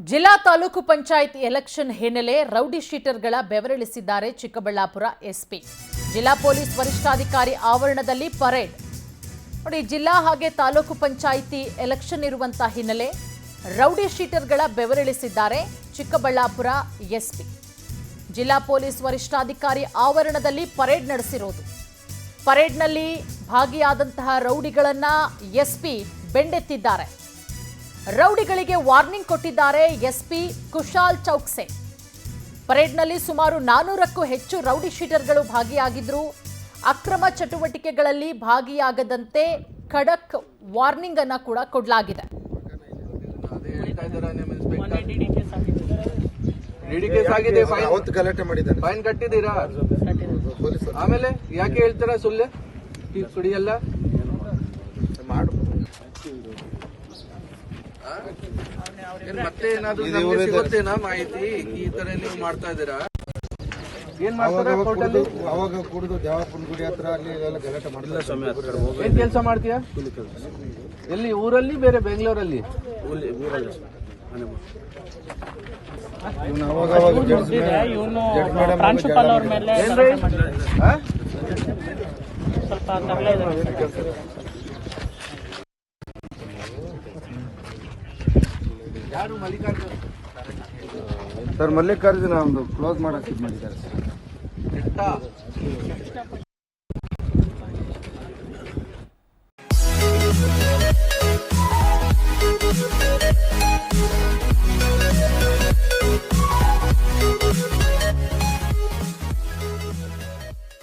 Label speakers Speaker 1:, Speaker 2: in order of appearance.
Speaker 1: ಜಿಲ್ಲಾ ತಾಲೂಕು ಪಂಚಾಯತ್ ಎಲೆಕ್ಷನ್ ಹಿನ್ನೆಲೆ rowdy ಶೀಟರ್ಗಳ ಬೆವರಿಳಿಸಿದ್ದಾರೆ Chikkaballapur SP. ಜಿಲ್ಲಾ ಪೊಲೀಸ್ ವರಿಷ್ಠಾಧಿಕಾರಿ ಆವರಣದಲ್ಲಿ ಪರೇಡ್ ನೋಡಿ. ಜಿಲ್ಲಾ ಹಾಗೆ ತಾಲೂಕು ಪಂಚಾಯಿತಿ ಎಲೆಕ್ಷನ್ ಇರುವಂತ ಹಿನ್ನೆಲೆ ರೌಡಿ ಶೀಟರ್ಗಳ ಬೆವರಿಳಿಸಿದ್ದಾರೆ ಚಿಕ್ಕಬಳ್ಳಾಪುರ ಎಸ್ಪಿ. ಜಿಲ್ಲಾ ಪೊಲೀಸ್ ವರಿಷ್ಠಾಧಿಕಾರಿ ಆವರಣದಲ್ಲಿ ಪರೇಡ್ ನಡೆಸಿರೋದು. ಪರೇಡ್ನಲ್ಲಿ ಭಾಗಿಯಾದಂತಹ ರೌಡಿಗಳನ್ನ ಎಸ್ಪಿ ಬೆಂಡೆತ್ತಿದ್ದಾರೆ. ರೌಡಿಗಳಿಗೆ ವಾರ್ನಿಂಗ್ ಕೊಟ್ಟಿದ್ದಾರೆ ಎಸ್ಪಿ ಕುಶಾಲ್ ಚೌಕ್ಸೆ. ಪರೇಡ್ನಲ್ಲಿ ಸುಮಾರು 400ಕ್ಕೂ ಹೆಚ್ಚು ರೌಡಿ ಶೀಟರ್ಗಳು ಭಾಗಿಯಾಗಿದ್ರು. ಅಕ್ರಮ ಚಟುವಟಿಕೆಗಳಲ್ಲಿ ಭಾಗಿಯಾಗದಂತೆ ಖಡಕ್ ವಾರ್ನಿಂಗ್ ಅನ್ನ ಕೂಡ ಕೊಡಲಾಗಿದೆ.
Speaker 2: ಫೈನ್ ಕಟ್ಟಿದ್ದೀರಾ? ಆಮೇಲೆ ಯಾಕೆ ಹೇಳ್ತೀರಾ ಸುಳ್ಳು ಕುಡಿಯಲ್ಲ? ಮತ್ತೆ ಏನಾದ್ರು ನಮ್ಗೆ ಸಿಗುತ್ತೇನಾ ಮಾಹಿತಿ? ಈ ತರ ನೀವು ಮಾಡ್ತಾ ಇದ್ದೀರಾ? ಏನ್ ಮಾಡ್ತಾರೆ ಕೋರ್ಟಲ್ಲಿ?
Speaker 3: ಅವಾಗ ಕುಡಿದು ದೇವಪ್ಪನ ಗುಡಿ ಹತ್ರ ಅಲ್ಲಿ ಗಲಾಟೆ ಮಾಡಿಲ್ಲ.
Speaker 2: ಏನ್ ಕೆಲಸ ಮಾಡ್ತೀಯಾ? ಎಲ್ಲಿ? ಊರಲ್ಲಿ? ಬೇರೆ ಬೆಂಗಳೂರಲ್ಲಿ?
Speaker 4: ಪ್ರಾಂಶುಪಾಲ್ ಅವ್ರ ಮೇಲೆ
Speaker 2: ಯಾರು? ಮಲ್ಲಿಕಾರ್ಜುನ್
Speaker 3: ಸರ್, ಮಲ್ಲಿಕಾರ್ಜುನ ಒಂದು ಕ್ಲೋಸ್ ಮಾಡಕ್ಕೆ ಮಾಡಿದ್ದಾರೆ.